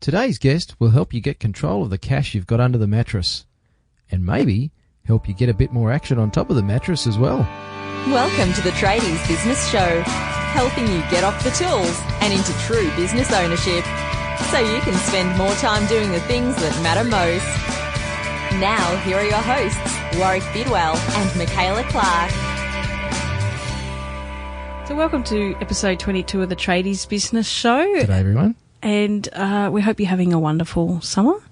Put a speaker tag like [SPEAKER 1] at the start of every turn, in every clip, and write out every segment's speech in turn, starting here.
[SPEAKER 1] Today's guest will help you get control of the cash you've got under the mattress, and maybe help you get a bit more action on top of the mattress as well.
[SPEAKER 2] Welcome to the Tradies Business Show, helping you get off the tools and into true business ownership, so you can spend more time doing the things that matter most. Now, here are your hosts, Warwick Bidwell and Michaela Clark.
[SPEAKER 3] So welcome to episode 22 of the Tradies Business Show.
[SPEAKER 1] G'day, everyone.
[SPEAKER 3] And we hope you're having a wonderful summer.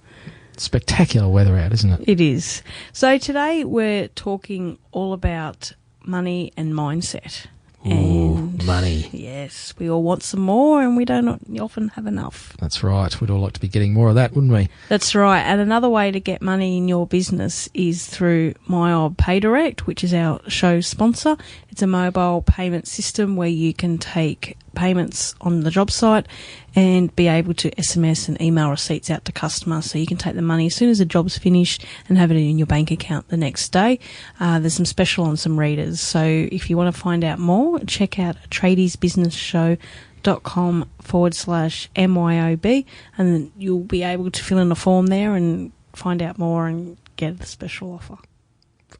[SPEAKER 1] Spectacular weather out, isn't it?
[SPEAKER 3] It is. So today we're talking all about money and mindset.
[SPEAKER 1] Ooh,
[SPEAKER 3] and
[SPEAKER 1] money.
[SPEAKER 3] Yes, we all want some more and we don't often have enough.
[SPEAKER 1] That's right. We'd all like to be getting more of that, wouldn't we?
[SPEAKER 3] That's right. And another way to get money in your business is through MyOb PayDirect, which is our show sponsor. It's a mobile payment system where you can take payments on the job site and be able to SMS and email receipts out to customers, so you can take the money as soon as the job's finished and have it in your bank account the next day. There's some special on some readers, so if you want to find out more, check out tradiesbusinessshow.com/MYOB, and then you'll be able to fill in a form there and find out more and get the special offer.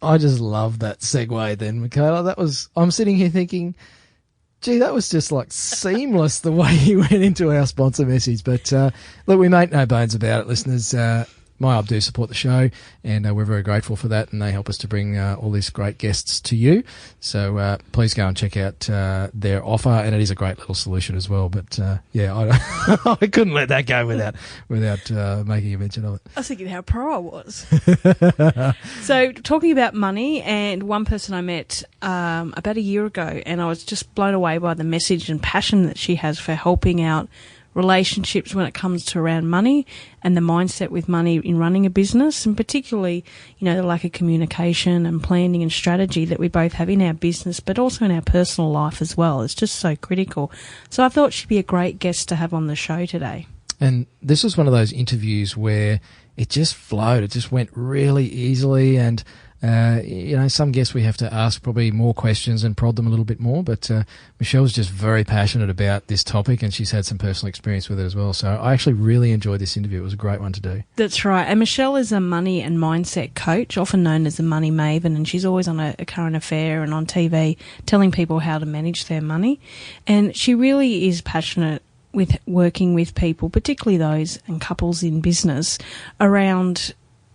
[SPEAKER 1] I just love that segue then, Michaela. I'm sitting here thinking, gee, that was just like seamless the way you went into our sponsor message. But look, we make no bones about it, listeners. MyOb do support the show, and we're very grateful for that, and they help us to bring all these great guests to you. So please go and check out their offer, and it is a great little solution as well. But I couldn't let that go without making a mention of it.
[SPEAKER 3] I was thinking how pro I was. So talking about money, and one person I met about a year ago, and I was just blown away by the message and passion that she has for helping out relationships when it comes to around money and the mindset with money in running a business, and particularly, you know, the lack of communication and planning and strategy that we both have in our business, but also in our personal life as well. It's just so critical. So I thought she'd be a great guest to have on the show today.
[SPEAKER 1] And this was one of those interviews where it just flowed. It just went really easily, and some guests we have to ask probably more questions and prod them a little bit more, but Michelle's just very passionate about this topic, and she's had some personal experience with it as well. So I actually really enjoyed this interview. It was a great one to do.
[SPEAKER 3] That's right. And Michelle is a money and mindset coach, often known as a Money Maven, and she's always on a current affair and on TV telling people how to manage their money. And she really is passionate with working with people, particularly those and couples in business, around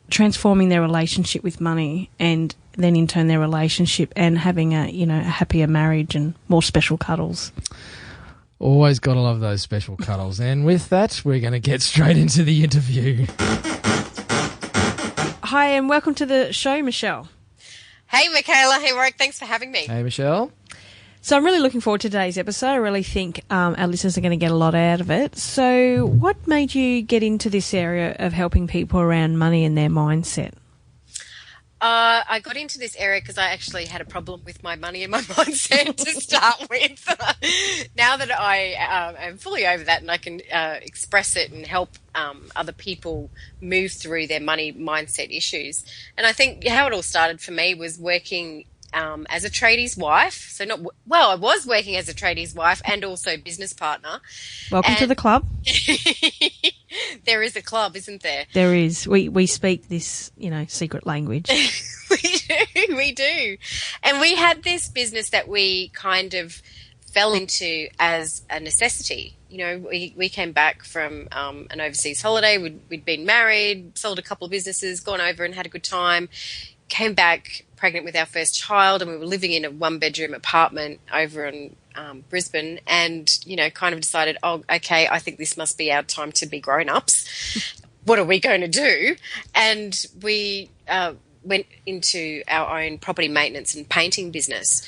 [SPEAKER 3] transforming their relationship with money, and then in turn their relationship, and having a happier marriage and more special cuddles.
[SPEAKER 1] Always got to love those special cuddles. And with that, we're going to get straight into the interview.
[SPEAKER 3] Hi, and welcome to the show, Michelle.
[SPEAKER 4] Hey, Michaela. Hey, Warwick. Thanks for having me.
[SPEAKER 1] Hey, Michelle.
[SPEAKER 3] So I'm really looking forward to today's episode. I really think our listeners are going to get a lot out of it. So what made you get into this area of helping people around money and their mindset?
[SPEAKER 4] I got into this area because I actually had a problem with my money and my mindset to start with. Now that I am fully over that and I can express it and help other people move through their money mindset issues. And I think how it all started for me was working as a tradie's wife. So I was working as a tradie's wife and also business partner.
[SPEAKER 3] Welcome to the club.
[SPEAKER 4] There is a club, isn't there?
[SPEAKER 3] There is. We speak this, secret language.
[SPEAKER 4] We do. And we had this business that we kind of fell into as a necessity. We came back from an overseas holiday. We'd been married, sold a couple of businesses, gone over and had a good time, came back pregnant with our first child, and we were living in a one-bedroom apartment over in Brisbane, and, kind of decided, oh, okay, I think this must be our time to be grown-ups. What are we going to do? And we went into our own property maintenance and painting business.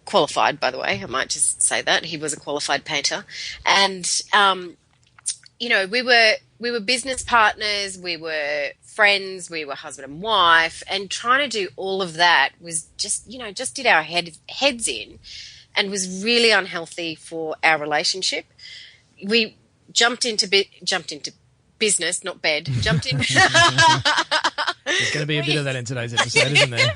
[SPEAKER 4] Qualified, by the way, I might just say that. He was a qualified painter. And, we were business partners, we were friends, we were husband and wife, and trying to do all of that was just did our heads in, and was really unhealthy for our relationship. We jumped into business, not bed. Jumped in.
[SPEAKER 1] There's going to be a bit of that in today's episode, isn't there?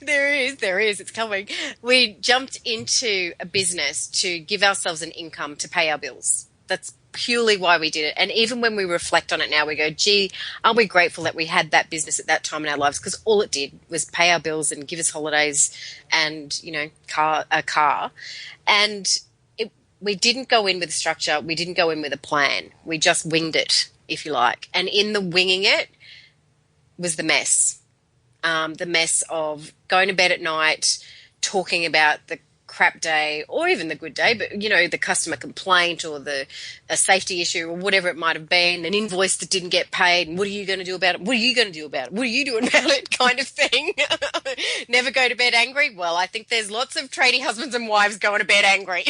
[SPEAKER 4] There is. It's coming. We jumped into a business to give ourselves an income to pay our bills. That's purely why we did it. And even when we reflect on it now, we go, gee, aren't we grateful that we had that business at that time in our lives? Because all it did was pay our bills and give us holidays and, a car. And we didn't go in with a structure. We didn't go in with a plan. We just winged it, if you like. And in the winging it was the mess. The mess of going to bed at night, talking about the crap day or even the good day, but the customer complaint or a safety issue or whatever it might have been, an invoice that didn't get paid, and what are you going to do about it? What are you going to do about it? What are you doing about it? Kind of thing. Never go to bed angry. Well, I think there's lots of tradie husbands and wives going to bed angry.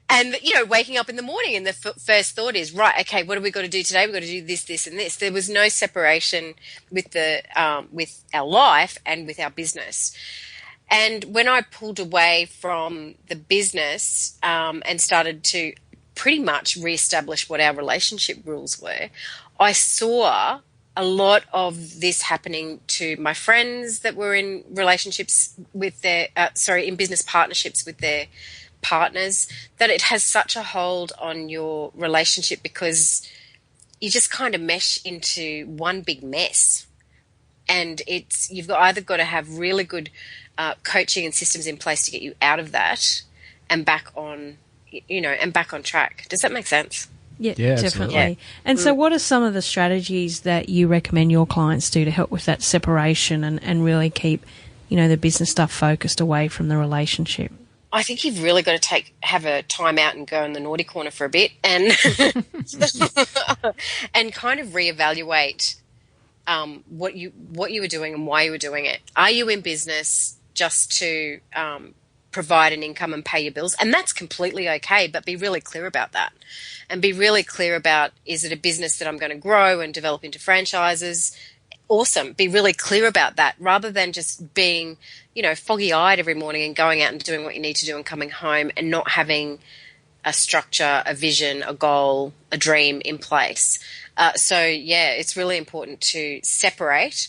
[SPEAKER 4] And, waking up in the morning and the first thought is, right, okay, what have we got to do today? We've got to do this, this, and this. There was no separation with with our life and with our business. And when I pulled away from the business and started to pretty much reestablish what our relationship rules were, I saw a lot of this happening to my friends that were in relationships with in business partnerships with their partners, that it has such a hold on your relationship because you just kind of mesh into one big mess. And you've either got to have really good coaching and systems in place to get you out of that and back on, and back on track. Does that make sense?
[SPEAKER 3] Yeah,
[SPEAKER 1] absolutely.
[SPEAKER 3] definitely.
[SPEAKER 1] Yeah.
[SPEAKER 3] And so what are some of the strategies that you recommend your clients do to help with that separation and really keep, the business stuff focused away from the relationship?
[SPEAKER 4] I think you've really got to have a time out and go in the naughty corner for a bit and and kind of reevaluate what you were doing and why you were doing it. Are you in business just to provide an income and pay your bills? And that's completely okay, but be really clear about that. And be really clear about, is it a business that I'm going to grow and develop into franchises? Awesome. Be really clear about that rather than just being, foggy-eyed every morning and going out and doing what you need to do and coming home and not having a structure, a vision, a goal, a dream in place. It's really important to separate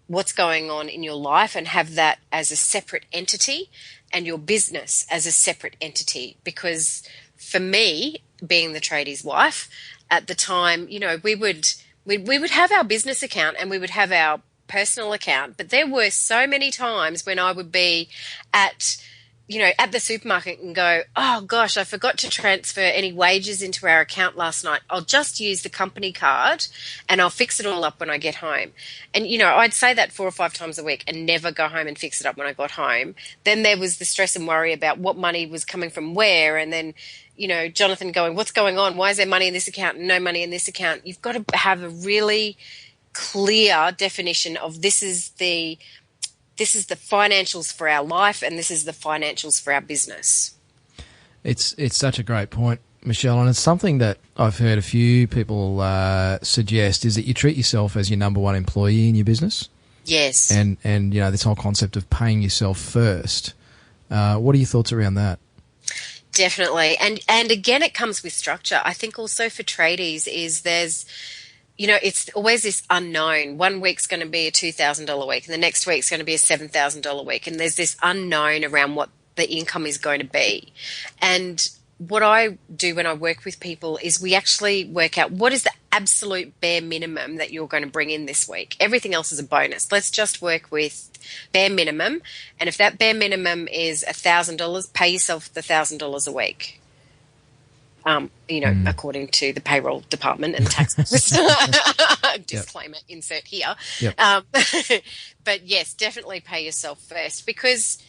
[SPEAKER 4] what's going on in your life and have that as a separate entity and your business as a separate entity. Because for me, being the tradie's wife, at the time, we would have our business account and we would have our personal account, but there were so many times when I would be at the supermarket and go, oh gosh, I forgot to transfer any wages into our account last night. I'll just use the company card and I'll fix it all up when I get home. And, I'd say that 4 or 5 times a week and never go home and fix it up when I got home. Then there was the stress and worry about what money was coming from where. And then, Jonathan going, what's going on? Why is there money in this account and no money in this account? You've got to have a really clear definition of this is the financials for our life and this is the financials for our business.
[SPEAKER 1] It's such a great point, Michelle, and it's something that I've heard a few people suggest, is that you treat yourself as your number one employee in your business.
[SPEAKER 4] Yes.
[SPEAKER 1] And this whole concept of paying yourself first. What are your thoughts around that?
[SPEAKER 4] Definitely. And again, it comes with structure. I think also for tradies is there's, it's always this unknown. One week's going to be a $2,000 week and the next week's going to be a $7,000 week. And there's this unknown around what the income is going to be. And what I do when I work with people is we actually work out what is the absolute bare minimum that you're going to bring in this week. Everything else is a bonus. Let's just work with bare minimum. And if that bare minimum is $1,000, pay yourself the $1,000 a week. According to the payroll department and tax disclaimer, insert here.
[SPEAKER 1] Yep.
[SPEAKER 4] But yes, definitely pay yourself first, because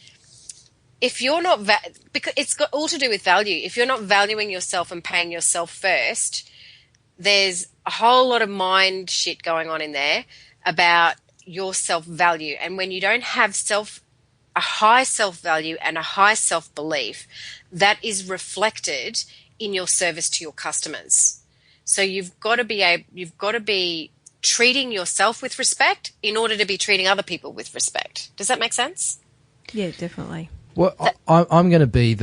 [SPEAKER 4] if you're not, because it's got all to do with value. If you're not valuing yourself and paying yourself first, there's a whole lot of mind shit going on in there about your self-value. And when you don't have a high self-value and a high self-belief, that is reflected in your service to your customers. So you've got to be treating yourself with respect in order to be treating other people with respect. Does that make sense?
[SPEAKER 3] Yeah, definitely.
[SPEAKER 1] Well, I'm going to be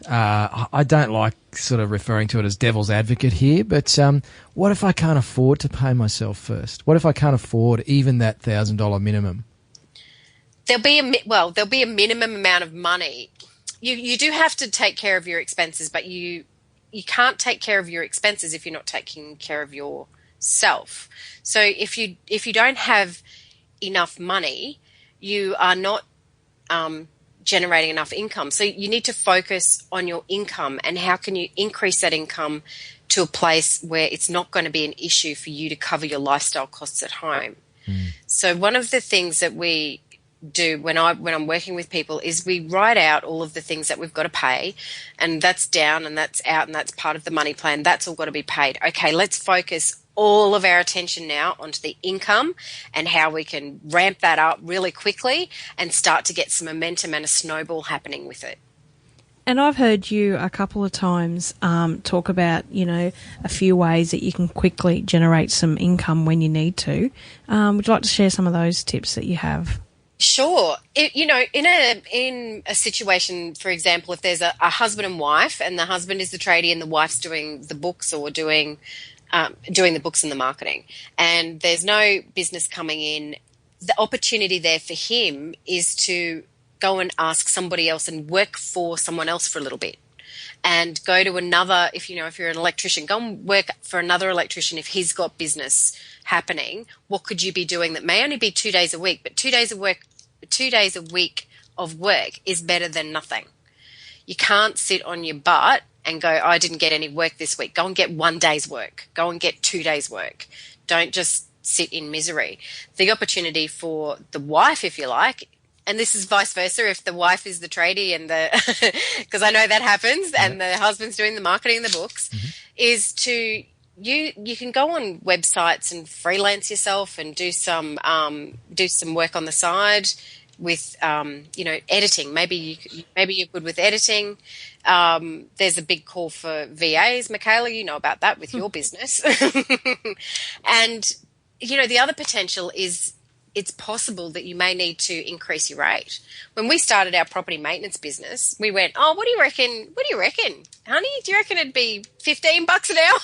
[SPEAKER 1] I don't like sort of referring to it as devil's advocate here, but what if I can't afford to pay myself first? What if I can't afford even that $1,000 minimum?
[SPEAKER 4] There'll be a minimum amount of money. You do have to take care of your expenses, but you you can't take care of your expenses if you're not taking care of yourself. So if you don't have enough money, you are not generating enough income. So you need to focus on your income and how can you increase that income to a place where it's not going to be an issue for you to cover your lifestyle costs at home. So one of the things that we do when I'm working with people is we write out all of the things that we've got to pay, and that's down and that's out and that's part of the money plan. That's all got to be paid. Okay, let's focus all of our attention now onto the income and how we can ramp that up really quickly and start to get some momentum and a snowball happening with it.
[SPEAKER 3] And I've heard you a couple of times talk about, a few ways that you can quickly generate some income when you need to. Would you like to share some of those tips that you have?
[SPEAKER 4] Sure. In a situation, for example, if there's a husband and wife and the husband is the tradie and the wife's doing the books or doing the books and the marketing, and there's no business coming in, the opportunity there for him is to go and ask somebody else and work for someone else for a little bit and go to another, if you're an electrician, go and work for another electrician if he's got business happening. What could you be doing that may only be 2 days a week, but 2 days a week of work is better than nothing. You can't sit on your butt and go, I didn't get any work this week. Go and get 1 day's work. Go and get 2 days work. Don't just sit in misery. The opportunity for the wife, if you like, and this is vice versa, if the wife is the tradie and because I know that happens, and the husband's doing the marketing and the books, is to you can go on websites and freelance yourself and do some work on the side with editing. Maybe you're good with editing. There's a big call for VAs, Michaela. You know about that with your business. And the other potential is it's possible that you may need to increase your rate. When we started our property maintenance business, we went, oh, what do you reckon? Honey, do you reckon it'd be $15 an hour?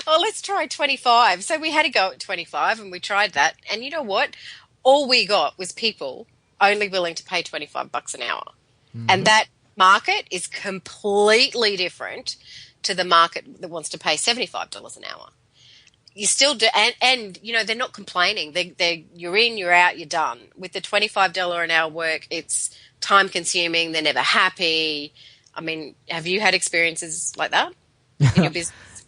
[SPEAKER 4] Oh, let's try 25. So we had to go at 25 and we tried that. And you know what? All we got was people only willing to pay $25 an hour. And that market is completely different to the market that wants to pay $75 an hour. You still do, and they're not complaining. You're in, you're out, you're done. With the $25 an hour work, it's time consuming. They're never happy. I mean, have you had experiences like that in your business?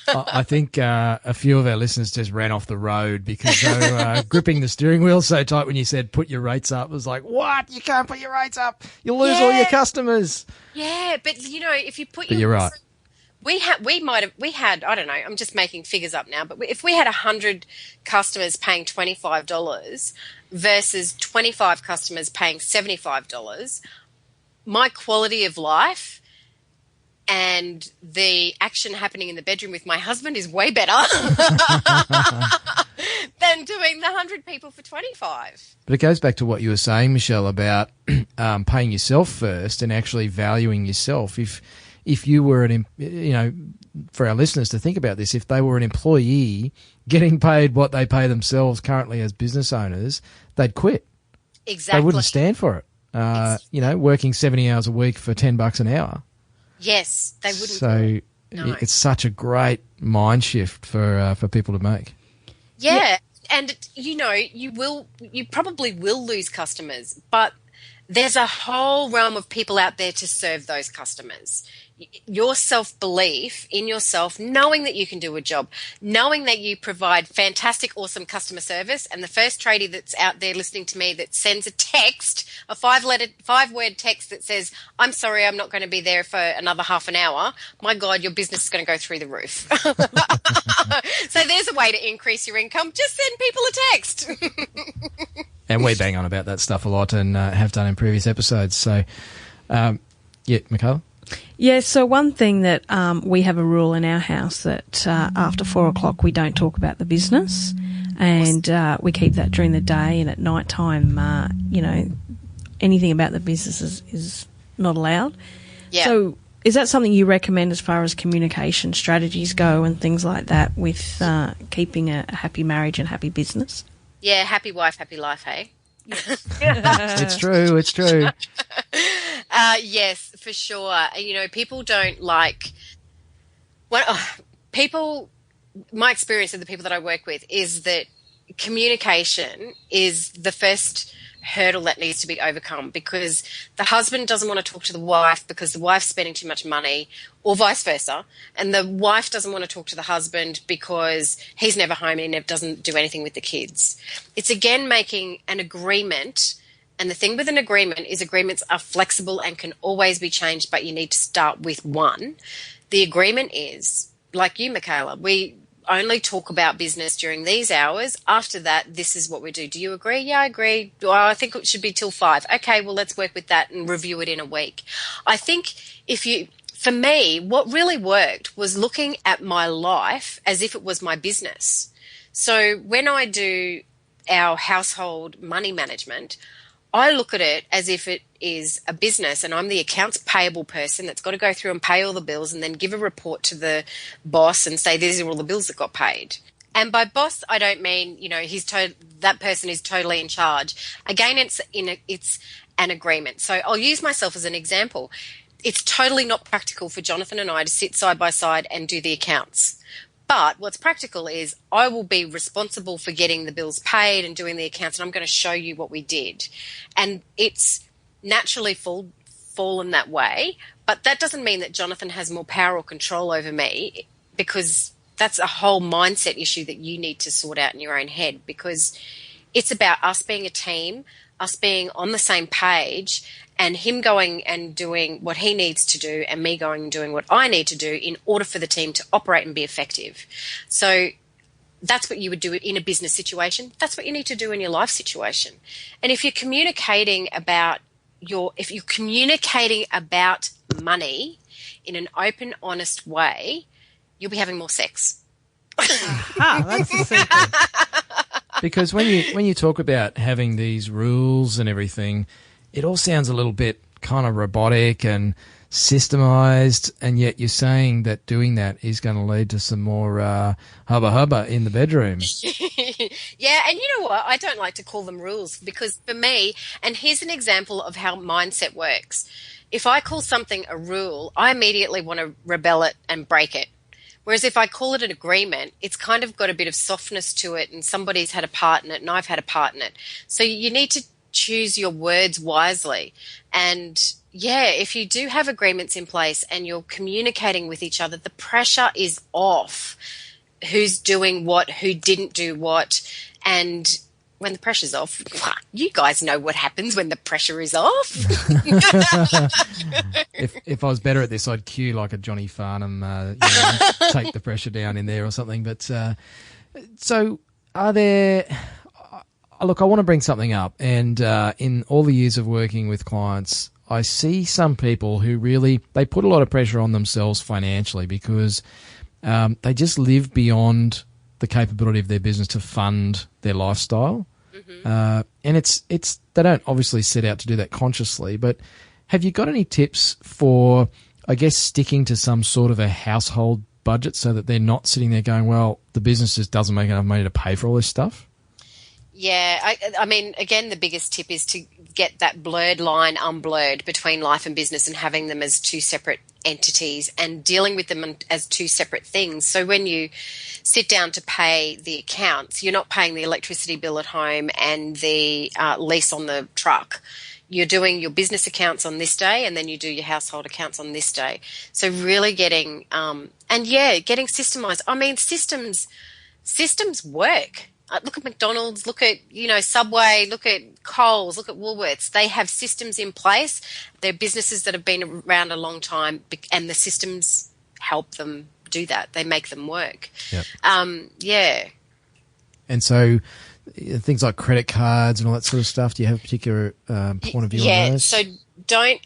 [SPEAKER 1] I think a few of our listeners just ran off the road because they were gripping the steering wheel so tight when you said put your rates up. It was like, what? You can't put your rates up. You'll lose all your customers.
[SPEAKER 4] Yeah, but if you put
[SPEAKER 1] but you're right.
[SPEAKER 4] We had, I don't know, I'm just making figures up now, but if we had 100 customers paying $25 versus 25 customers paying $75, my quality of life and the action happening in the bedroom with my husband is way better than doing the 100 people for 25.
[SPEAKER 1] But it goes back to what you were saying, Michelle, about paying yourself first and actually valuing yourself. If you were for our listeners to think about this, if they were an employee getting paid what they pay themselves currently as business owners, they'd quit.
[SPEAKER 4] Exactly.
[SPEAKER 1] They wouldn't stand for it. Working 70 hours a week for $10 an hour.
[SPEAKER 4] Yes, they wouldn't.
[SPEAKER 1] So it's such a great mind shift for people to make.
[SPEAKER 4] Yeah. And you probably will lose customers, but there's a whole realm of people out there to serve those customers. Your self-belief in yourself, knowing that you can do a job, knowing that you provide fantastic, awesome customer service, and the first tradie that's out there listening to me that sends a text, a 5-word text that says, I'm sorry, I'm not going to be there for another half an hour, my God, your business is going to go through the roof. So there's a way to increase your income. Just send people a text.
[SPEAKER 1] And we bang on about that stuff a lot and have done in previous episodes. So, Michaela?
[SPEAKER 3] Yeah, so one thing that we have a rule in our house that after 4 o'clock we don't talk about the business, and we keep that during the day, and at night time, anything about the business is not allowed. Yeah. So is that something you recommend as far as communication strategies go and things like that with keeping a happy marriage and happy business?
[SPEAKER 4] Yeah, happy wife, happy life, hey?
[SPEAKER 1] It's true.
[SPEAKER 4] Yes, for sure. People don't like People, my experience of the people that I work with is that communication is the first hurdle that needs to be overcome, because the husband doesn't want to talk to the wife because the wife's spending too much money, or vice versa, and the wife doesn't want to talk to the husband because he's never home and he never doesn't do anything with the kids. It's again making an agreement, and the thing with an agreement is agreements are flexible and can always be changed, but you need to start with one. The agreement is, like you, Michaela, we only talk about business during these hours. After that, this is what we do. Do you agree? Yeah, I agree. Well, I think it should be till 5. Okay, well, let's work with that and review it in a week. I think for me, what really worked was looking at my life as if it was my business. So when I do our household money management, I look at it as if it is a business, and I'm the accounts payable person that's got to go through and pay all the bills and then give a report to the boss and say these are all the bills that got paid. And by boss, I don't mean, that person is totally in charge. Again, it's an agreement. So I'll use myself as an example. It's totally not practical for Jonathan and I to sit side by side and do the accounts. But what's practical is I will be responsible for getting the bills paid and doing the accounts, and I'm going to show you what we did. And it's naturally fallen that way, but that doesn't mean that Jonathan has more power or control over me, because that's a whole mindset issue that you need to sort out in your own head, because it's about us being a team, us being on the same page, and him going and doing what he needs to do and me going and doing what I need to do in order for the team to operate and be effective. So that's what you would do in a business situation. That's what you need to do in your life situation. And if you're communicating about money in an open, honest way, you'll be having more sex.
[SPEAKER 1] That's the secret. Because when you talk about having these rules and everything, it all sounds a little bit kind of robotic and systemized, and yet you're saying that doing that is going to lead to some more hubba in the bedroom.
[SPEAKER 4] Yeah, and you know what? I don't like to call them rules, because for me, and here's an example of how mindset works. If I call something a rule, I immediately want to rebel it and break it. Whereas if I call it an agreement, it's kind of got a bit of softness to it, and somebody's had a part in it and I've had a part in it. So you need to choose your words wisely. And yeah, if you do have agreements in place and you're communicating with each other, the pressure is off. Who's doing what, who didn't do what. And when the pressure's off, you guys know what happens when the pressure is off.
[SPEAKER 1] If I was better at this, I'd cue like a Johnny Farnham, take the pressure down in there or something. But so are there... Look, I want to bring something up, and in all the years of working with clients, I see some people who they put a lot of pressure on themselves financially because they just live beyond the capability of their business to fund their lifestyle. Mm-hmm. And it's they don't obviously set out to do that consciously, but have you got any tips for, I guess, sticking to some sort of a household budget so that they're not sitting there going, well, the business just doesn't make enough money to pay for all this stuff?
[SPEAKER 4] Yeah, I mean, again, the biggest tip is to get that blurred line unblurred between life and business, and having them as two separate entities and dealing with them as two separate things. So when you sit down to pay the accounts, you're not paying the electricity bill at home and the lease on the truck. You're doing your business accounts on this day, and then you do your household accounts on this day. So really getting getting systemized. I mean, systems work. Look at McDonald's, look at, Subway, look at Coles, look at Woolworths. They have systems in place. They're businesses that have been around a long time, and the systems help them do that. They make them work.
[SPEAKER 1] Yep.
[SPEAKER 4] Yeah.
[SPEAKER 1] And so things like credit cards and all that sort of stuff, do you have a particular point of view on those?
[SPEAKER 4] So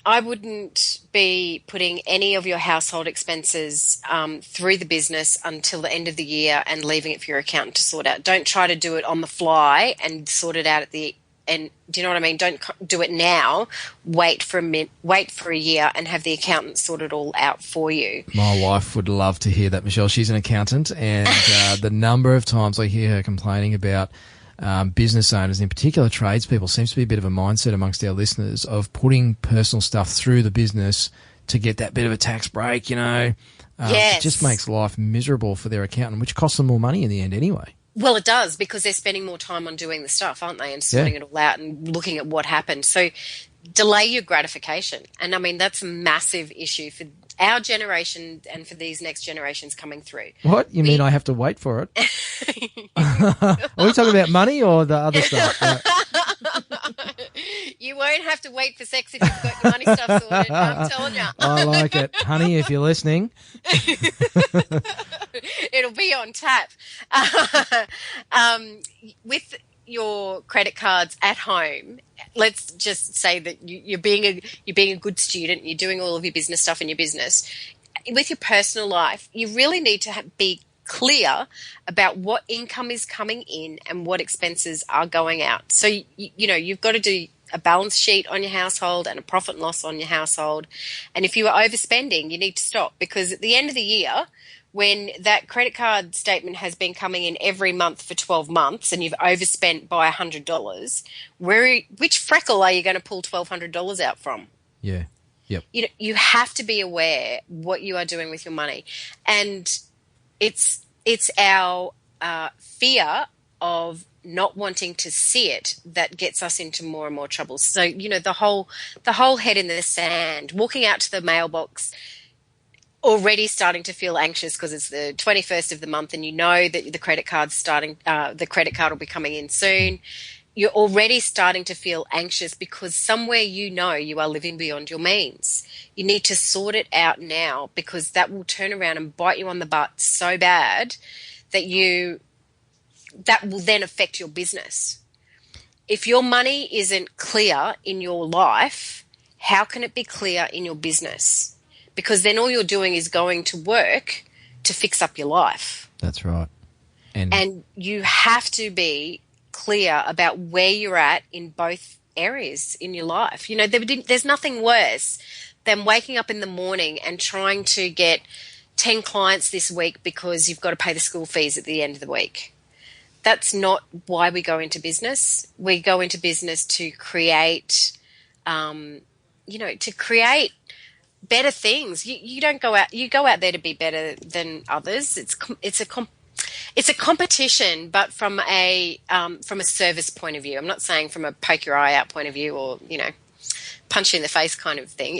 [SPEAKER 4] I wouldn't be putting any of your household expenses through the business until the end of the year and leaving it for your accountant to sort out. Don't try to do it on the fly and sort it out at the end. Do you know what I mean? Don't do it now. Wait for a year and have the accountant sort it all out for you.
[SPEAKER 1] My wife would love to hear that, Michelle. She's an accountant, and the number of times I hear her complaining about business owners, in particular tradespeople, seems to be a bit of a mindset amongst our listeners of putting personal stuff through the business to get that bit of a tax break,
[SPEAKER 4] Yes.
[SPEAKER 1] It just makes life miserable for their accountant, which costs them more money in the end anyway.
[SPEAKER 4] Well, it does, because they're spending more time on doing the stuff, aren't they, and sorting it all out and looking at what happened. So delay your gratification. And, I mean, that's a massive issue for our generation and for these next generations coming through.
[SPEAKER 1] What? You mean I have to wait for it? Are we talking about money or the other stuff?
[SPEAKER 4] You won't have to wait for sex if you've got your money stuff sorted, I'm telling you.
[SPEAKER 1] I like it. Honey, if you're listening.
[SPEAKER 4] It'll be on tap. With your credit cards at home, let's just say that you're being a good student, you're doing all of your business stuff in your business. With your personal life, you really need to be clear about what income is coming in and what expenses are going out. So, you've got to do a balance sheet on your household and a profit and loss on your household. And if you are overspending, you need to stop, because at the end of the year, when that credit card statement has been coming in every month for 12 months and you've overspent by $100, which freckle are you going to pull $1,200 out from?
[SPEAKER 1] Yeah. Yep.
[SPEAKER 4] You have to be aware what you are doing with your money. And it's our fear of not wanting to see it that gets us into more and more trouble. So, the whole head in the sand, walking out to the mailbox, already starting to feel anxious because it's the 21st of the month and you know that the credit card will be coming in soon. You're already starting to feel anxious because somewhere you are living beyond your means. You need to sort it out now, because that will turn around and bite you on the butt so bad that will then affect your business. If your money isn't clear in your life, how can it be clear in your business? Because then all you're doing is going to work to fix up your life.
[SPEAKER 1] That's right.
[SPEAKER 4] And you have to be clear about where you're at in both areas in your life. There's nothing worse than waking up in the morning and trying to get 10 clients this week because you've got to pay the school fees at the end of the week. That's not why we go into business. We go into business to create, better things. You don't go out. You go out there to be better than others. It's a competition, but from a service point of view. I'm not saying from a poke your eye out point of view or punch you in the face kind of thing.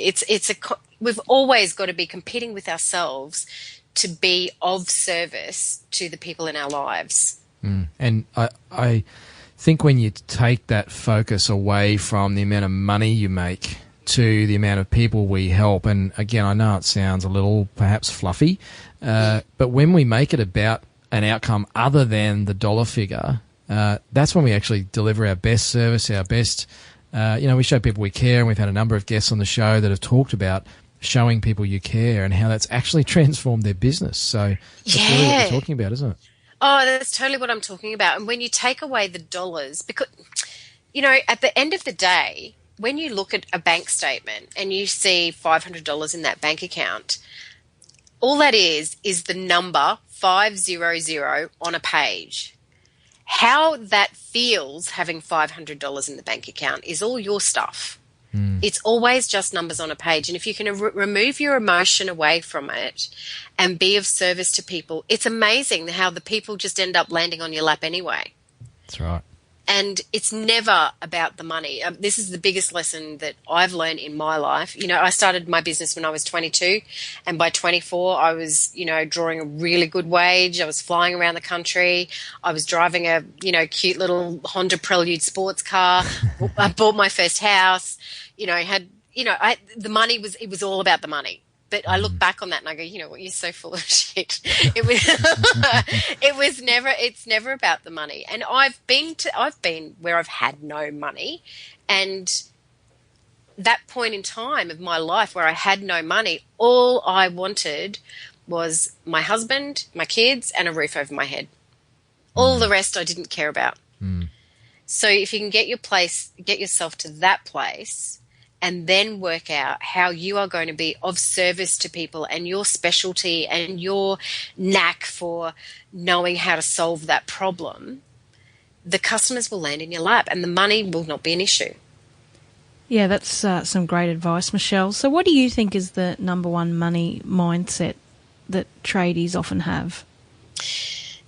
[SPEAKER 4] We've always got to be competing with ourselves to be of service to the people in our lives.
[SPEAKER 1] And I think when you take that focus away from the amount of money you make to the amount of people we help, and again, I know it sounds a little perhaps fluffy, but when we make it about an outcome other than the dollar figure, that's when we actually deliver our best service, our best, we show people we care, and we've had a number of guests on the show that have talked about showing people you care and how that's actually transformed their business. So that's really what you're talking about, isn't it?
[SPEAKER 4] Oh, that's totally what I'm talking about. And when you take away the dollars, because, at the end of the day, when you look at a bank statement and you see $500 in that bank account, all that is the number 500 on a page. How that feels having $500 in the bank account is all your stuff. It's always just numbers on a page. And if you can remove your emotion away from it and be of service to people, it's amazing how the people just end up landing on your lap anyway.
[SPEAKER 1] That's right.
[SPEAKER 4] And it's never about the money. This is the biggest lesson that I've learned in my life. I started my business when I was 22, and by 24, I was, drawing a really good wage. I was flying around the country. I was driving a, cute little Honda Prelude sports car. I bought my first house. The money was all about the money. But I look back on that and I go, you know what, you're so full of shit. It's never about the money. And I've been where I've had no money, and that point in time of my life where I had no money, all I wanted was my husband, my kids, and a roof over my head. All the rest I didn't care about. So if you can get yourself to that place, and then work out how you are going to be of service to people and your specialty and your knack for knowing how to solve that problem, the customers will land in your lap and the money will not be an issue.
[SPEAKER 3] Yeah, that's some great advice, Michelle. So what do you think is the number one money mindset that tradies often have?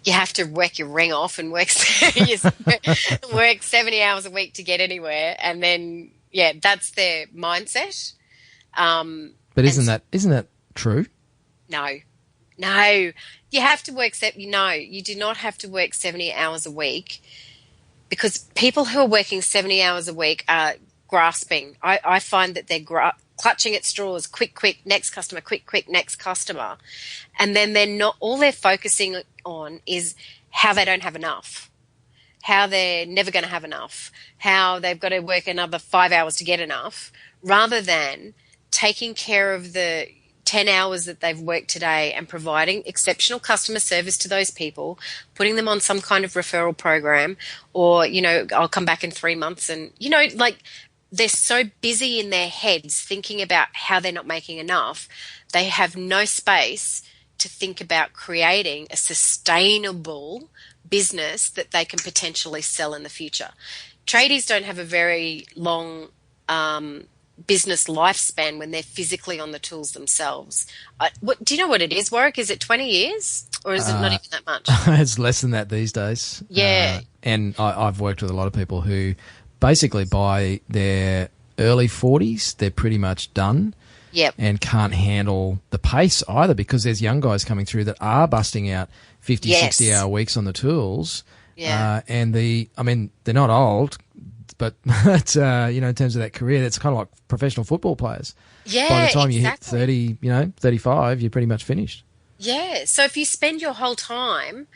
[SPEAKER 4] You have to work your ring off and work 70 hours a week to get anywhere. And then, yeah, that's their mindset.
[SPEAKER 1] But isn't that true?
[SPEAKER 4] No. You have to work, you do not have to work 70 hours a week, because people who are working 70 hours a week are grasping. I find that they're clutching at straws, quick, next customer, quick, next customer. And then all they're focusing on is how they don't have enough, how they're never going to have enough, how they've got to work another 5 hours to get enough, rather than taking care of the 10 hours that they've worked today and providing exceptional customer service to those people, putting them on some kind of referral program, or, I'll come back in 3 months and, they're so busy in their heads thinking about how they're not making enough. They have no space to think about creating a sustainable business that they can potentially sell in the future. Tradies don't have a very long business lifespan when they're physically on the tools themselves. Do you know what it is, Warwick? Is it 20 years or is it not even that much?
[SPEAKER 1] It's less than that these days.
[SPEAKER 4] Yeah.
[SPEAKER 1] And I've worked with a lot of people who basically by their early 40s, they're pretty much done.
[SPEAKER 4] Yep.
[SPEAKER 1] And can't handle the pace either, because there's young guys coming through that are busting out 50, 60-hour weeks on the tools.
[SPEAKER 4] Yeah.
[SPEAKER 1] And they're not old, but in terms of that career, it's kind of like professional football players.
[SPEAKER 4] Yeah,
[SPEAKER 1] by the time you hit
[SPEAKER 4] exactly.
[SPEAKER 1] 30, 35, you're pretty much finished.
[SPEAKER 4] Yeah. So if you spend your whole time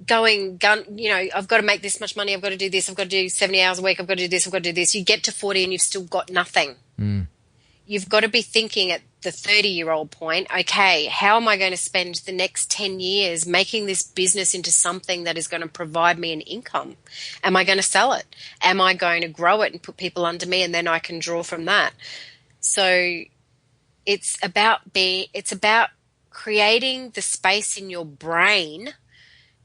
[SPEAKER 4] going, I've got to make this much money, I've got to do this, I've got to do 70 hours a week, I've got to do this, I've got to do this. You get to 40 and you've still got nothing.
[SPEAKER 1] Mm.
[SPEAKER 4] You've got to be thinking at the 30-year-old point, okay, how am I going to spend the next 10 years making this business into something that is going to provide me an income? Am I going to sell it? Am I going to grow it and put people under me, and then I can draw from that? So it's about creating the space in your brain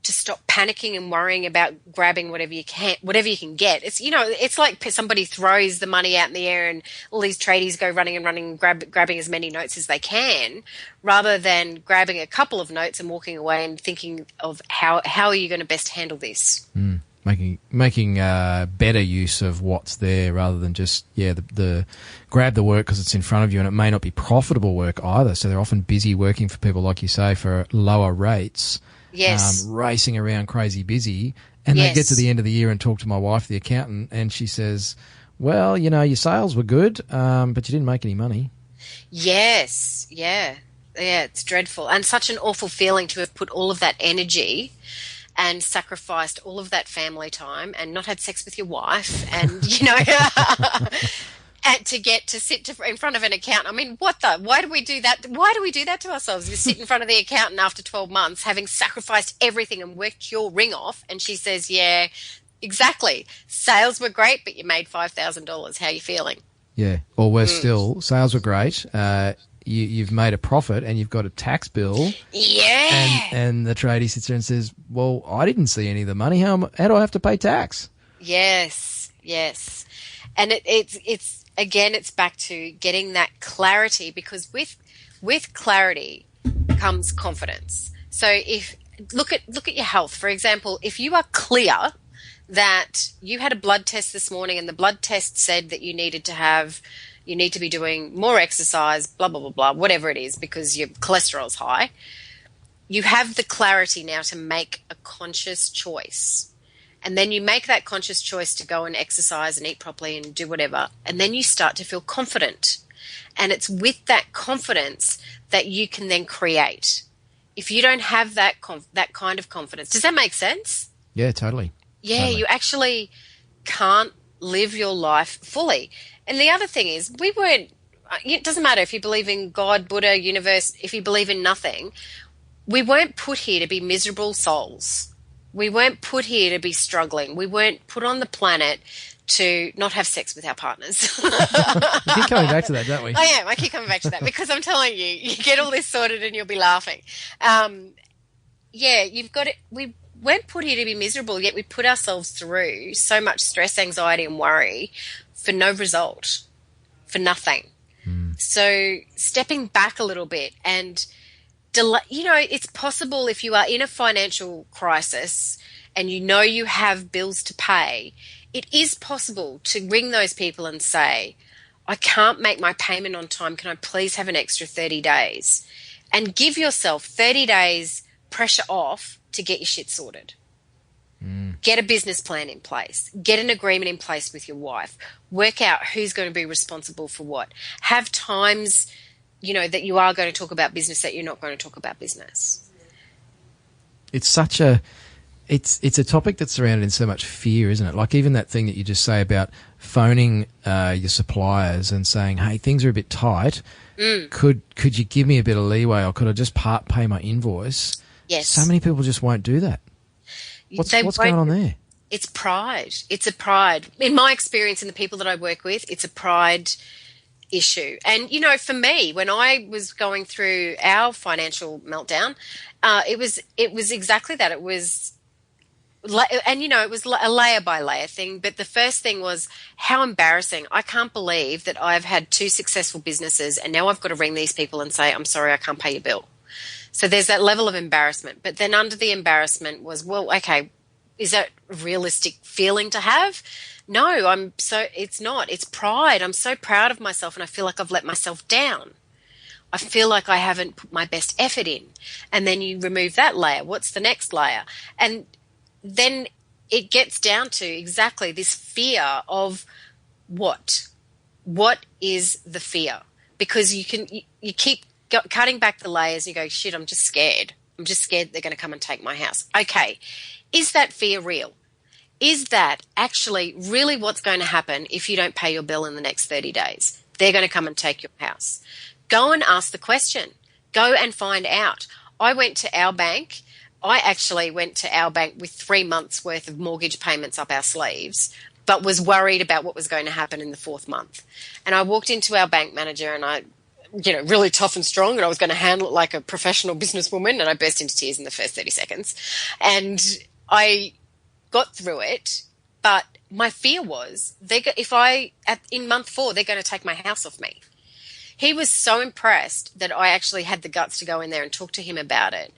[SPEAKER 4] to stop panicking and worrying about grabbing whatever you can get. It's like somebody throws the money out in the air and all these tradies go running and grabbing as many notes as they can, rather than grabbing a couple of notes and walking away and thinking of how are you going to best handle this.
[SPEAKER 1] Making better use of what's there, rather than just the grab the work because it's in front of you, and it may not be profitable work either. So they're often busy working for people, like you say, for lower rates.
[SPEAKER 4] Yes.
[SPEAKER 1] Racing around crazy busy. And they get to the end of the year and talk to my wife, the accountant, and she says, well, your sales were good, but you didn't make any money.
[SPEAKER 4] Yes. Yeah. Yeah, it's dreadful. And such an awful feeling to have put all of that energy and sacrificed all of that family time and not had sex with your wife and, and to get to sit in front of an accountant. I mean, why do we do that? Why do we do that to ourselves? We sit in front of the accountant after 12 months, having sacrificed everything and worked your ring off. And she says, yeah, exactly. Sales were great, but you made $5,000. How are you feeling?
[SPEAKER 1] Yeah. Or worse still, sales were great. You've made a profit and you've got a tax bill.
[SPEAKER 4] Yeah.
[SPEAKER 1] And the tradie sits there and says, well, I didn't see any of the money. How do I have to pay tax?
[SPEAKER 4] Yes. And it's again, it's back to getting that clarity, because with clarity comes confidence. So if look at your health, for example, if you are clear that you had a blood test this morning and the blood test said that you need to be doing more exercise, blah, blah, blah, blah, whatever it is, because your cholesterol's high, you have the clarity now to make a conscious choice. And then you make that conscious choice to go and exercise and eat properly and do whatever. And then you start to feel confident. And it's with that confidence that you can then create. If you don't have that kind of confidence, does that make sense?
[SPEAKER 1] Yeah, totally.
[SPEAKER 4] Yeah,
[SPEAKER 1] totally.
[SPEAKER 4] You actually can't live your life fully. And the other thing is, it doesn't matter if you believe in God, Buddha, universe, if you believe in nothing, we weren't put here to be miserable souls. We weren't put here to be struggling. We weren't put on the planet to not have sex with our partners.
[SPEAKER 1] We keep coming back to that, don't we?
[SPEAKER 4] I am. I keep coming back to that because I'm telling you, you get all this sorted and you'll be laughing. You've got it. We weren't put here to be miserable, yet we put ourselves through so much stress, anxiety and worry for no result, for nothing. So stepping back a little bit and it's possible if you are in a financial crisis and you know you have bills to pay, it is possible to ring those people and say, I can't make my payment on time. Can I please have an extra 30 days? And give yourself 30 days pressure off to get your shit sorted. Get a business plan in place. Get an agreement in place with your wife. Work out who's going to be responsible for what. Have times, that you are going to talk about business, that you're not going to talk about business.
[SPEAKER 1] It's such it's a topic that's surrounded in so much fear, isn't it? Like even that thing that you just say about phoning your suppliers and saying, hey, things are a bit tight. Could you give me a bit of leeway, or could I just part pay my invoice?
[SPEAKER 4] Yes.
[SPEAKER 1] So many people just won't do that. What's going on there?
[SPEAKER 4] It's pride. It's a pride. In my experience, in the people that I work with, it's a pride issue. And, for me, when I was going through our financial meltdown, it was exactly that. It was, and, it was a layer by layer thing. But the first thing was how embarrassing. I can't believe that I've had 2 successful businesses and now I've got to ring these people and say, I'm sorry, I can't pay your bill. So there's that level of embarrassment. But then under the embarrassment was, well, okay, is that a realistic feeling to have? No, it's not. It's pride. I'm so proud of myself and I feel like I've let myself down. I feel like I haven't put my best effort in. And then you remove that layer. What's the next layer? And then it gets down to exactly this fear of what? What is the fear? Because you keep cutting back the layers and you go, shit, I'm just scared. I'm just scared they're going to come and take my house. Okay, is that fear real? Is that actually really what's going to happen if you don't pay your bill in the next 30 days? They're going to come and take your house. Go and ask the question. Go and find out. I went to our bank. I actually went to our bank with 3 months' worth of mortgage payments up our sleeves, but was worried about what was going to happen in the 4th month. And I walked into our bank manager and I really tough and strong, and I was going to handle it like a professional businesswoman, and I burst into tears in the first 30 seconds. And I got through it, but my fear was in month 4, they're going to take my house off me. He was so impressed that I actually had the guts to go in there and talk to him about it,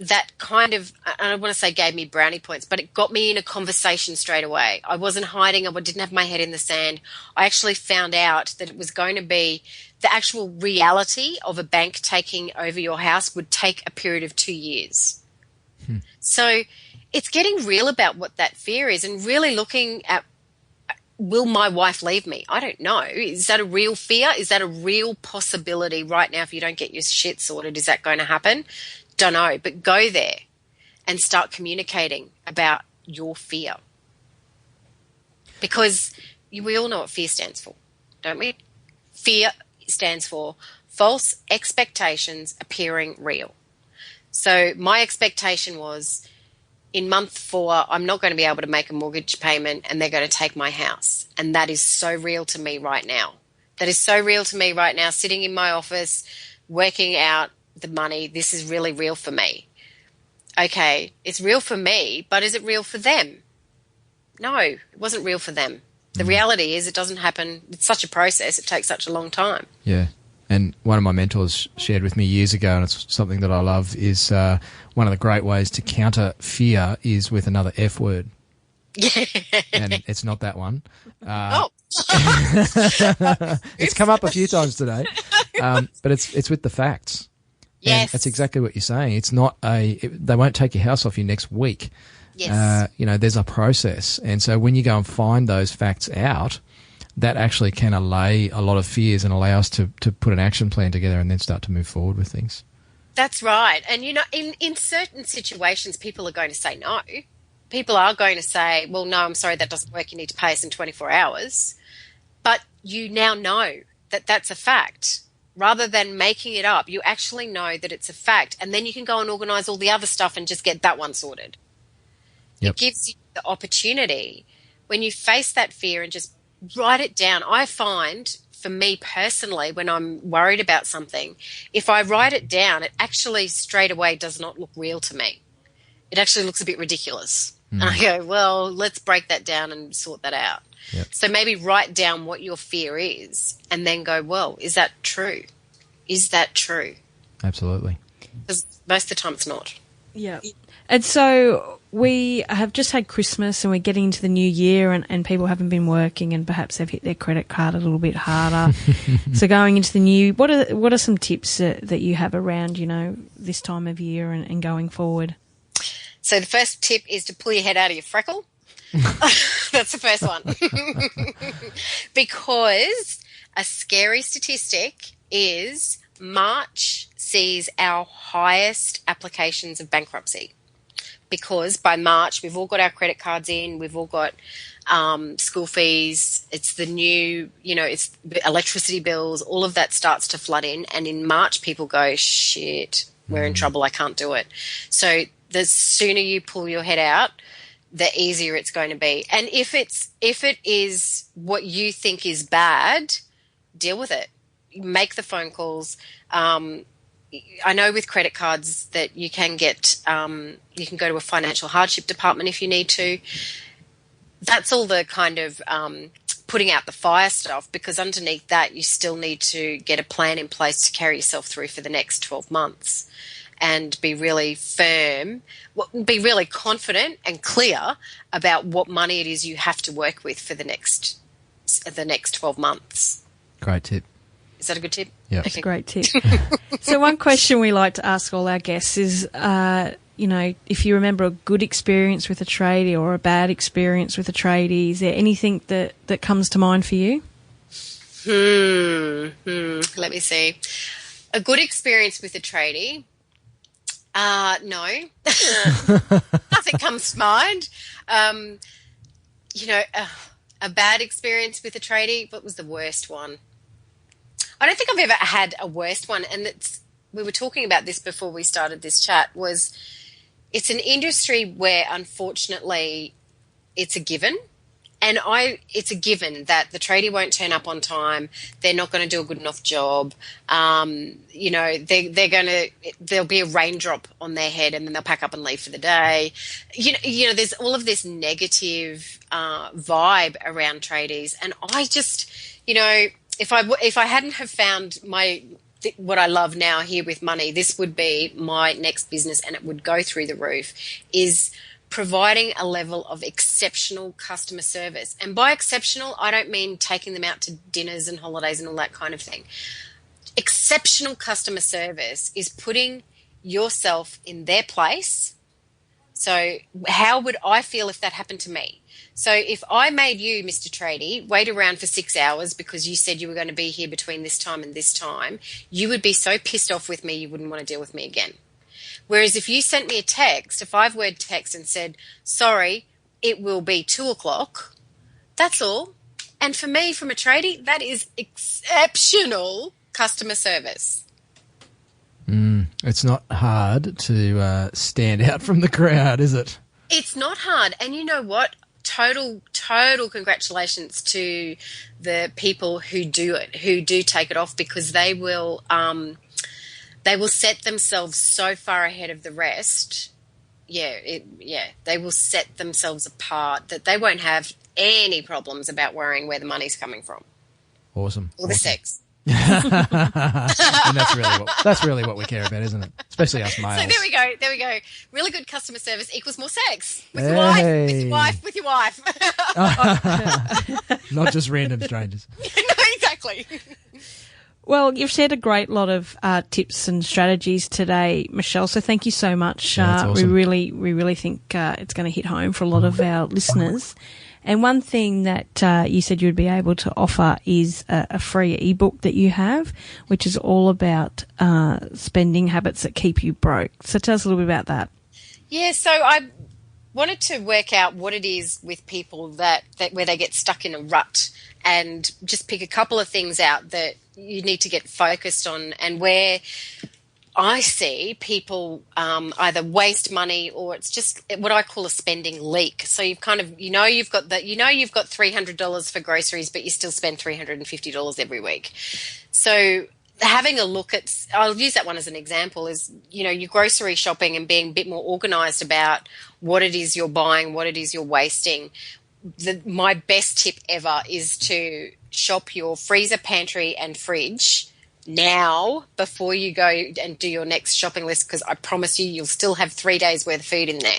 [SPEAKER 4] that kind of, I don't want to say gave me brownie points, but it got me in a conversation straight away. I wasn't hiding. I didn't have my head in the sand. I actually found out that it was going to be the actual reality of a bank taking over your house would take a period of 2 years. So it's getting real about what that fear is and really looking at, will my wife leave me? I don't know. Is that a real fear? Is that a real possibility right now if you don't get your shit sorted? Is that going to happen? Don't know, but go there and start communicating about your fear. Because we all know what fear stands for, don't we? Fear stands for false expectations appearing real. So my expectation was in month 4, I'm not going to be able to make a mortgage payment and they're going to take my house. And that is so real to me right now. That is so real to me right now, sitting in my office, working out the money. This is really real for me. Okay, it's real for me, but is it real for them? No, it wasn't real for them. The reality is it doesn't happen. It's such a process. It takes such a long time.
[SPEAKER 1] Yeah. And one of my mentors shared with me years ago, and it's something that I love, is one of the great ways to counter fear is with another F word.
[SPEAKER 4] Yeah.
[SPEAKER 1] And it's not that one.
[SPEAKER 4] Oh.
[SPEAKER 1] It's come up a few times today. But it's with the facts.
[SPEAKER 4] Yes.
[SPEAKER 1] And that's exactly what you're saying. It's not they won't take your house off you next week.
[SPEAKER 4] Yes.
[SPEAKER 1] There's a process. And so when you go and find those facts out, that actually can allay a lot of fears and allow us to put an action plan together and then start to move forward with things.
[SPEAKER 4] That's right. And, in certain situations, people are going to say no. People are going to say, well, no, I'm sorry, that doesn't work. You need to pay us in 24 hours. But you now know that that's a fact. Rather than making it up, you actually know that it's a fact. And then you can go and organise all the other stuff and just get that one sorted. Yep. It gives you the opportunity when you face that fear and just write it down. I find, for me personally, when I'm worried about something, if I write it down, it actually straight away does not look real to me. It actually looks a bit ridiculous. And I go, well, let's break that down and sort that out. Yep. So maybe write down what your fear is and then go, well, is that true? Is that true?
[SPEAKER 1] Absolutely.
[SPEAKER 4] Because most of the time it's not.
[SPEAKER 3] Yeah. And so we have just had Christmas and we're getting into the new year and people haven't been working and perhaps they've hit their credit card a little bit harder. So going into the new, what are some tips that you have around, this time of year and going forward?
[SPEAKER 4] So the first tip is to pull your head out of your freckle. That's the first one. Because a scary statistic is March sees our highest applications of bankruptcy. Because by March, we've all got our credit cards in, we've all got school fees, it's the new, it's electricity bills, all of that starts to flood in. And in March, people go, shit, we're in trouble, I can't do it. So the sooner you pull your head out, the easier it's going to be. And if it is what you think is bad, deal with it. Make the phone calls. I know with credit cards that you can get, you can go to a financial hardship department if you need to. That's all the kind of putting out the fire stuff, because underneath that you still need to get a plan in place to carry yourself through for the next 12 months and be really firm, be really confident and clear about what money it is you have to work with for the next 12 months.
[SPEAKER 1] Great tip.
[SPEAKER 4] Is that a good tip?
[SPEAKER 1] Yeah,
[SPEAKER 3] that's a great tip. So one question we like to ask all our guests is, if you remember a good experience with a tradie or a bad experience with a tradie, is there anything that comes to mind for you?
[SPEAKER 4] Let me see. A good experience with a tradie? No. Nothing comes to mind. A bad experience with a tradie, what was the worst one? I don't think I've ever had a worst one, and we were talking about this before we started this chat, it's an industry where unfortunately it's a given, and it's a given that the tradie won't turn up on time, they're not going to do a good enough job, there'll be a raindrop on their head and then they'll pack up and leave for the day. There's all of this negative vibe around tradies, and I just, if I hadn't have found what I love now here with money, this would be my next business and it would go through the roof, is providing a level of exceptional customer service. And by exceptional, I don't mean taking them out to dinners and holidays and all that kind of thing. Exceptional customer service is putting yourself in their place. So how would I feel if that happened to me? So if I made you, Mr. Tradie, wait around for 6 hours because you said you were going to be here between this time and this time, you would be so pissed off with me you wouldn't want to deal with me again. Whereas if you sent me a 5-word text and said, sorry, it will be 2:00, that's all. And for me, from a tradie, that is exceptional customer service.
[SPEAKER 1] It's not hard to stand out from the crowd, is it?
[SPEAKER 4] It's not hard. And you know what? Total congratulations to the people who do it, who do take it off, because they will set themselves so far ahead of the rest. They will set themselves apart that they won't have any problems about worrying where the money's coming from.
[SPEAKER 1] Awesome.
[SPEAKER 4] Or the sex.
[SPEAKER 1] And that's really what we care about, isn't it? Especially us males.
[SPEAKER 4] So there we go. Really good customer service equals more sex with your wife.
[SPEAKER 1] Not just random strangers.
[SPEAKER 4] No, exactly.
[SPEAKER 3] Well, you've shared a great lot of tips and strategies today, Michelle. So thank you so much.
[SPEAKER 1] Yeah, that's awesome.
[SPEAKER 3] We really think it's going to hit home for a lot of our listeners. And one thing that you said you would be able to offer is a free ebook that you have, which is all about spending habits that keep you broke. So tell us a little bit about that.
[SPEAKER 4] Yeah, so I wanted to work out what it is with people that where they get stuck in a rut, and just pick a couple of things out that you need to get focused on, and where I see people either waste money or it's just what I call a spending leak. So you've kind of, you've got $300 for groceries, but you still spend $350 every week. So having a look at, I'll use that one as an example, is, your grocery shopping and being a bit more organized about what it is you're buying, what it is you're wasting. My best tip ever is to shop your freezer, pantry and fridge now before you go and do your next shopping list, because I promise you'll still have 3 days worth of food in there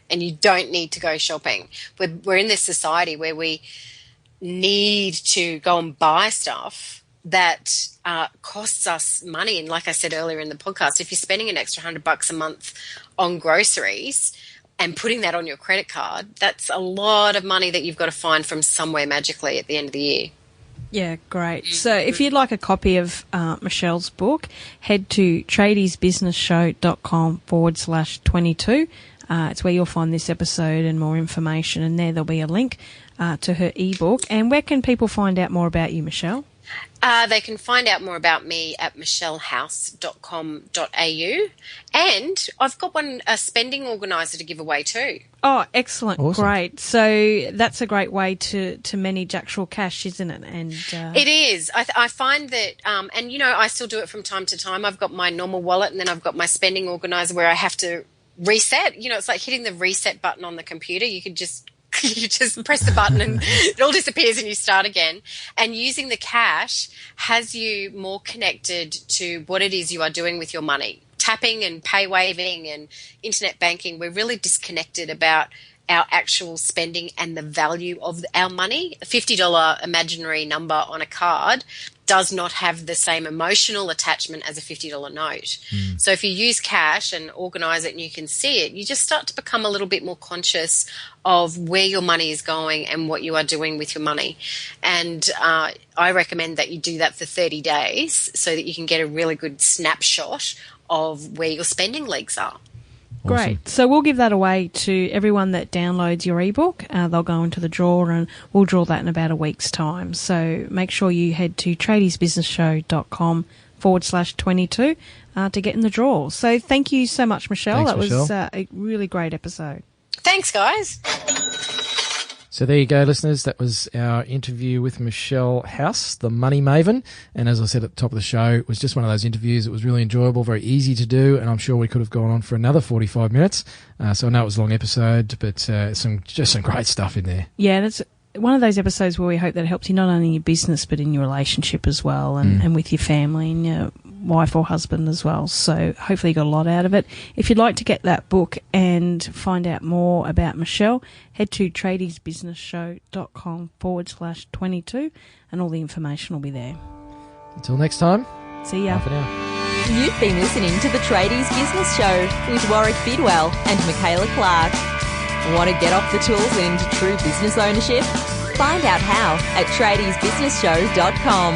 [SPEAKER 4] and you don't need to go shopping. We're in this society where we need to go and buy stuff that costs us money. And like I said earlier in the podcast, if you're spending an extra $100 a month on groceries and putting that on your credit card, that's a lot of money that you've got to find from somewhere magically at the end of the year.
[SPEAKER 3] Yeah, great. So if you'd like a copy of Michelle's book, head to tradiesbusinessshow.com/22. It's where you'll find this episode and more information, and there'll be a link to her ebook. And where can people find out more about you, Michelle?
[SPEAKER 4] They can find out more about me at michellehouse.com.au. And I've got a spending organiser to give away too.
[SPEAKER 3] Oh, excellent.
[SPEAKER 1] Awesome.
[SPEAKER 3] Great. So that's a great way to manage actual cash, isn't it? And
[SPEAKER 4] it is. I find that, and you know, I still do it from time to time. I've got my normal wallet and then I've got my spending organiser where I have to reset. You know, it's like hitting the reset button on the computer. You just press the button and it all disappears and you start again. And using the cash has you more connected to what it is you are doing with your money. Tapping and pay waving and internet banking, we're really disconnected about our actual spending and the value of our money. A $50 imaginary number on a card does not have the same emotional attachment as a $50 note. So if you use cash and organise it and you can see it, you just start to become a little bit more conscious of where your money is going and what you are doing with your money. And I recommend that you do that for 30 days so that you can get a really good snapshot of where your spending leaks are.
[SPEAKER 3] Great. So we'll give that away to everyone that downloads your ebook. They'll go into the draw and we'll draw that in about a week's time. So make sure you head to tradiesbusinessshow.com/22 to get in the draw. So thank you so much, Michelle.
[SPEAKER 1] Thanks,
[SPEAKER 3] was
[SPEAKER 1] Michelle.
[SPEAKER 3] a really great episode.
[SPEAKER 4] Thanks, guys.
[SPEAKER 1] So there you go, listeners. That was our interview with Michelle House, the Money Maven. And as I said at the top of the show, it was just one of those interviews. It was really enjoyable, very easy to do, and I'm sure we could have gone on for another 45 minutes. So I know it was a long episode, but some great stuff in there.
[SPEAKER 3] Yeah, and it's one of those episodes where we hope that it helps you not only in your business but in your relationship as well, and with your family and your wife or husband as well. So hopefully you got a lot out of it. If you'd like to get that book and find out more about Michelle, head to tradiesbusinessshow.com/22 and all the information will be there.
[SPEAKER 1] Until next time.
[SPEAKER 3] See ya.
[SPEAKER 1] Bye for now.
[SPEAKER 2] You've been listening to the Tradies Business Show with Warwick Bidwell and Michaela Clark. Want to get off the tools and into true business ownership? Find out how at tradiesbusinessshow.com.